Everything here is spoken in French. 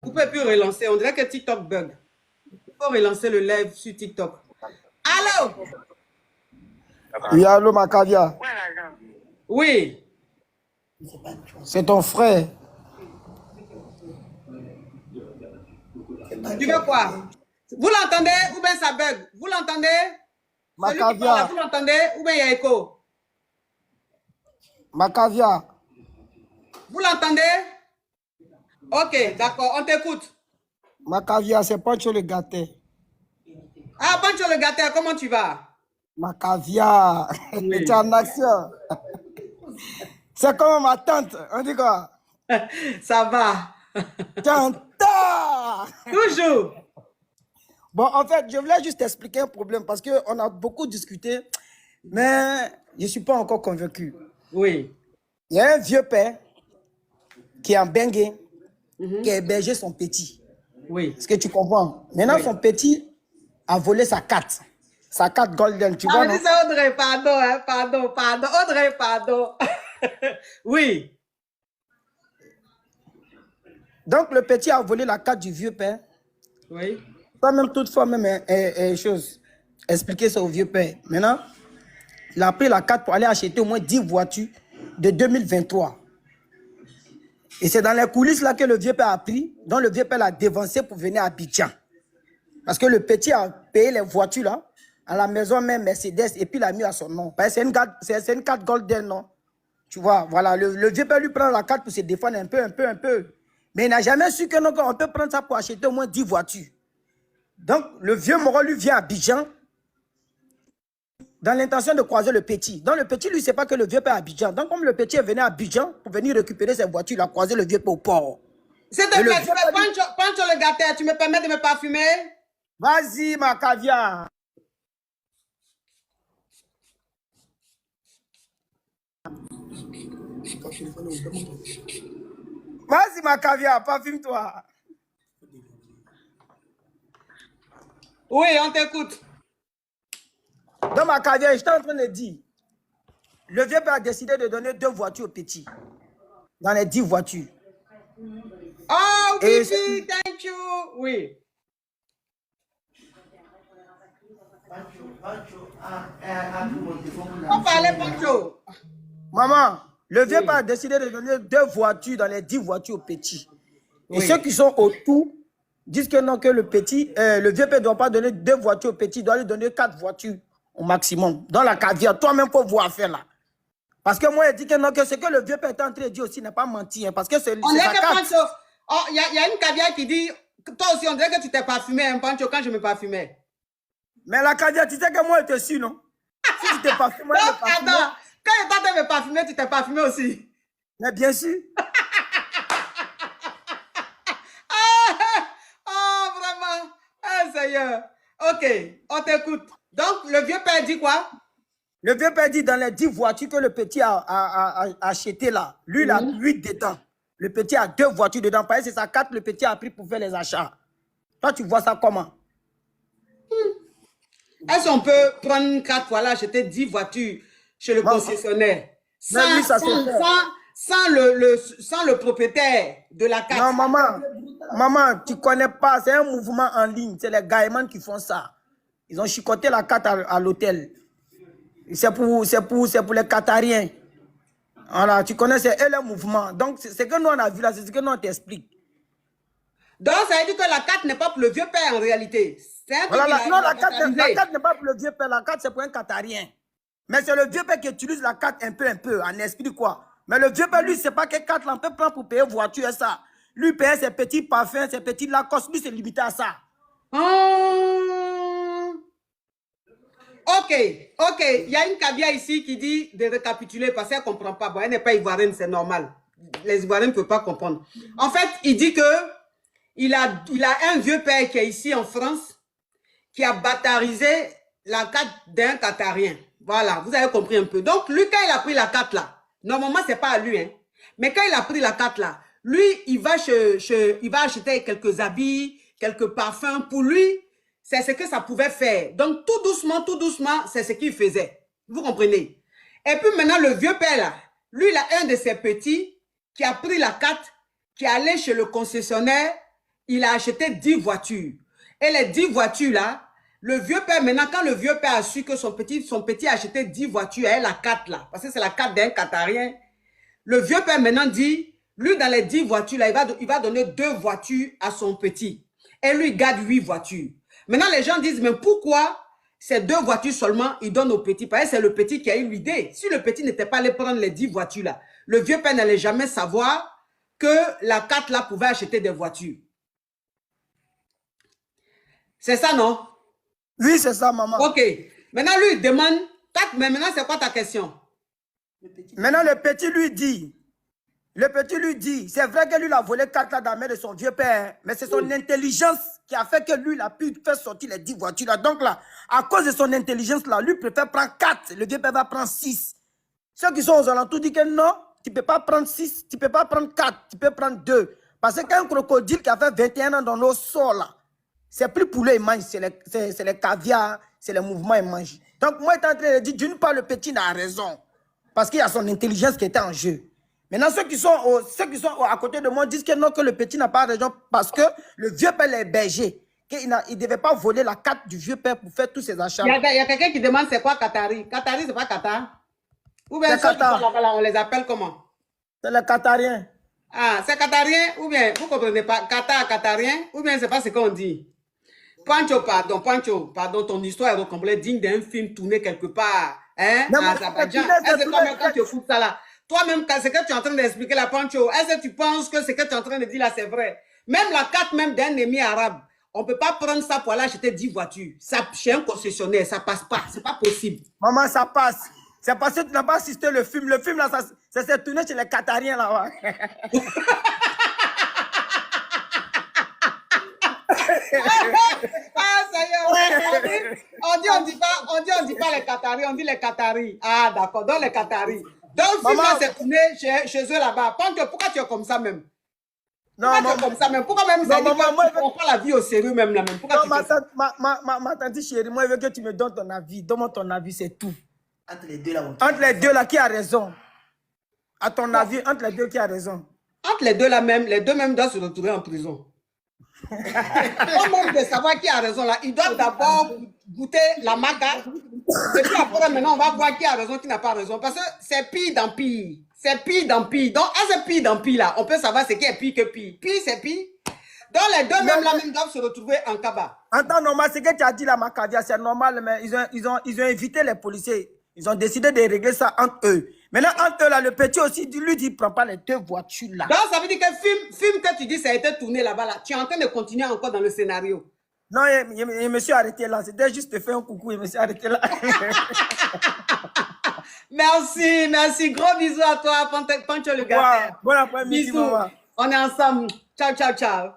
Vous ne pouvez plus relancer. On dirait que TikTok bug. Il faut relancer le live sur TikTok. Allô? Oui, allô, Macavia. Oui. C'est ton frère. Tu veux quoi? Vous l'entendez ou bien ça bug? Vous l'entendez? Celui qui parle là, Macavia. vous l'entendez ou bien il y a écho? Macavia. Vous l'entendez? Ok, d'accord, on t'écoute. Macavia, c'est Pancho le gâté. Ah, Pancho le gâteur, comment tu vas? Macavia. Tu es Oui. en action. C'est comme ma tante. On dit quoi? Ça va. Tanta. Toujours. Bon, en fait, je voulais juste expliquer un problème parce qu'on a beaucoup discuté, mais je ne suis pas encore convaincu. Oui. Il y a un vieux père qui est en Bengue, qui a hébergé son petit. Oui. Est-ce que tu comprends? Maintenant, Oui. son petit a volé sa carte. Sa carte Golden, tu Ah, vois, mais non? dis ça, Audrey, pardon, hein, pardon. Audrey, pardon. Oui. Donc, le petit a volé la carte du vieux père. Oui. Pas même toutefois, même chose. Expliquer ça au vieux père. Maintenant, il a pris la carte pour aller acheter au moins 10 voitures de 2023. Et c'est dans les coulisses là que le vieux père a pris, dont le vieux père l'a dévancé pour venir à Abidjan. Parce que le petit a payé les voitures là, à la maison même Mercedes, et puis il a mis à son nom. C'est une carte Golden, non? Tu vois, voilà, le vieux père lui prend la carte pour se défendre un peu. Mais il n'a jamais su que non, on peut prendre ça pour acheter au moins 10 voitures. Donc, le vieux Moro lui vient à Abidjan dans l'intention de croiser le petit. Donc, le petit, lui, ne sait pas que le vieux père est à Abidjan. Donc, comme le petit est venu à Abidjan pour venir récupérer ses voitures, il a croisé le vieux père au port. S'il te plaît, Pancho le gâteur, tu me permets de me parfumer? Vas-y, ma caviar. Vas-y, ma caviar, parfume-toi. Oui, on t'écoute. Dans ma caviar, j'étais en train de dire, le vieux père a décidé de donner 2 voitures au petit, dans les 10 voitures. Oh, Et Fifi, thank you. Oui. On parlait Pancho. maman, le vieux Oui. père a décidé de donner 2 voitures dans les 10 voitures au petit. Et Oui. ceux qui sont autour disent que non, que le petit, le vieux père ne doit pas donner 2 voitures au petit, il doit lui donner 4 voitures au maximum. Dans la caviar, toi-même, il faut voir faire là. Parce que moi, il dit que non, que ce que le vieux père est en train de dire aussi n'est pas menti, hein, parce que c'est On dirait sa que carte. Pancho. Oh, il y a une caviar qui dit, toi aussi, on dirait que tu t'es parfumé, hein, Pancho, quand je me parfumais. Mais la caviar, tu sais que moi, je te suis, non? Si tu t'es parfumé, moi, je Donc, te parfume. attends, quand je t'entends me parfumer, tu t'es parfumé aussi. Mais bien sûr. Oh, vraiment. Ah, Seigneur. Ok, on t'écoute. Donc, le vieux père dit quoi? Le vieux père dit dans les 10 voitures que le petit a achetées là, lui, il a 8 dedans. Le petit a 2 voitures dedans. Parce que c'est sa carte, le petit a pris pour faire les achats. Toi, tu vois ça comment? Est-ce qu'on peut prendre 4 fois là, acheter 10 voitures chez le concessionnaire Mais oui, ça se fait. sans le propriétaire de la carte? Non, maman, tu ne connais pas. C'est un mouvement en ligne. C'est les gaïmans qui font ça. Ils ont chicoté la carte à l'hôtel. C'est pour les Qatariens. Voilà, tu connais, c'est eux le mouvement. Donc, c'est que nous, on a vu là, c'est ce que nous, on t'explique. Donc, ça veut dire que la carte n'est pas pour le vieux père en réalité. C'est un truc Voilà, non, la carte qatarisé. n'est pas pour le vieux père. La carte, c'est pour un Qatarien. Mais c'est le vieux père qui utilise la carte un peu, en esprit quoi. Mais le vieux père, lui, c'est pas quelle carte là, on peut prendre pour payer voiture et ça. Lui, payer ses petits parfums, ses petits Lacoste, lui, c'est limité à ça. Ok, ok. Il y a une caviar ici qui dit de récapituler parce qu'elle ne comprend pas. Bon, elle n'est pas ivoirienne, c'est normal. Les Ivoiriens ne peuvent pas comprendre. En fait, il dit que il a un vieux père qui est ici en France qui a batarisé la carte d'un Qatarien. Voilà, vous avez compris un peu. Donc, lui, quand il a pris la carte là, normalement, ce n'est pas à lui, hein. Mais quand il a pris la carte là, lui, il va acheter quelques habits, quelques parfums. Pour lui, c'est ce que ça pouvait faire. Donc, tout doucement, c'est ce qu'il faisait. Vous comprenez? Et puis maintenant, le vieux père là, lui, il a un de ses petits qui a pris la carte, qui est allé chez le concessionnaire il a acheté 10 voitures. Et les 10 voitures là, le vieux père, maintenant, quand le vieux père a su que son petit a acheté 10 voitures, et la 4 là, parce que c'est la 4 d'un Qatarien, le vieux père maintenant dit, lui dans les 10 voitures là, il va donner 2 voitures à son petit. Et lui garde 8 voitures. Maintenant, les gens disent, mais pourquoi ces 2 voitures seulement, il donne au petit? Parce que c'est le petit qui a eu l'idée. Si le petit n'était pas allé prendre les 10 voitures là, le vieux père n'allait jamais savoir que la 4 là pouvait acheter des voitures. C'est ça, non? Oui, c'est ça, maman. Ok. Maintenant, lui, il demande, mais maintenant, c'est quoi ta question? Maintenant, le petit lui dit, c'est vrai que lui, il a volé 4 là dans la main de son vieux père, mais c'est son intelligence qui a fait que lui, il a pu faire sortir les 10 voitures là. Donc là, à cause de son intelligence là, lui préfère prendre 4, le vieux père va prendre 6. Ceux qui sont aux alentours disent que non, tu ne peux pas prendre 6, tu ne peux pas prendre 4, tu peux prendre 2. Parce qu'un crocodile qui a fait 21 ans dans l'eau sort là, c'est plus pour lui, il mange, c'est les caviar, c'est les mouvements, il mange. Donc moi, je suis en train de dire, d'une part, le petit a raison. Parce qu'il y a son intelligence qui était en jeu. Maintenant, ceux qui sont à côté de moi disent que non, que le petit n'a pas raison parce que le vieux père est berger. Qu'il ne devait pas voler la carte du vieux père pour faire tous ses achats. Il y a quelqu'un qui demande c'est quoi Qatari? Qatari, c'est pas Qatar? Ou bien ceux qui sont là-bas, là, on les appelle comment? C'est les Qatariens. Ah, c'est Qatarien ou bien, vous ne comprenez pas, Qatar, Qatarien, ou bien c'est pas ce qu'on dit? Pancho, pardon, ton histoire est complète digne d'un film tourné quelque part, hein, à Azerbaïdjan. Est-ce que toi-même, quand tu écoutes ça là, toi-même, ce que tu es en train d'expliquer là, Pancho, est-ce que tu penses que ce que tu es en train de dire là, c'est vrai? Même la carte même d'un ennemi arabe, on ne peut pas prendre ça pour aller acheter 10 voitures. Ça, chez un concessionnaire, ça passe pas, c'est pas possible. Maman, ça passe. C'est parce que tu n'as pas assisté le film. Le film là, ça s'est tourné chez les Qatariens là-bas. Ah, ça y est, on dit pas les Qataris, on dit les Qataris. Ah, d'accord, donc les Qataris. Donc, le film là, c'est tourné chez eux là-bas. Pourquoi tu es comme ça même? Pourquoi tu es comme ça même? Pourquoi même ça dit que tu prends pas la vie au sérieux même là même? Pourquoi ma tante chérie, moi, je veux que tu me donnes ton avis. Donne-moi ton avis, c'est tout. Entre les deux là, qui a raison? À ton avis, entre les deux, qui a raison? Entre les deux là même, les deux même doivent se retrouver en prison. Au même de savoir qui a raison là, ils doivent d'abord goûter la maga. Et puis après, maintenant, on va voir qui a raison, qui n'a pas raison. Parce que c'est pire dans pire. C'est pire dans pire. Donc, à ce pire dans pire là, on peut savoir ce qui est pire que pire. Pire, c'est pire. Donc, les deux même là même doivent se retrouver en cabas. En temps normal, ce que tu as dit là, Macadia, c'est normal, mais ils ont invité les policiers. Ils ont décidé de régler ça entre eux. Maintenant, entre eux, là, le petit aussi, lui dit, il ne prend pas les 2 voitures là. Donc, ça veut dire que le film que tu dis, ça a été tourné là-bas, là. Tu es en train de continuer encore dans le scénario. Non, je me suis arrêté là. C'était juste de faire un coucou, je me suis arrêté là. Merci. Gros bisous à toi, Pancho le gars. Bon après-midi, bisous. On est ensemble. Ciao.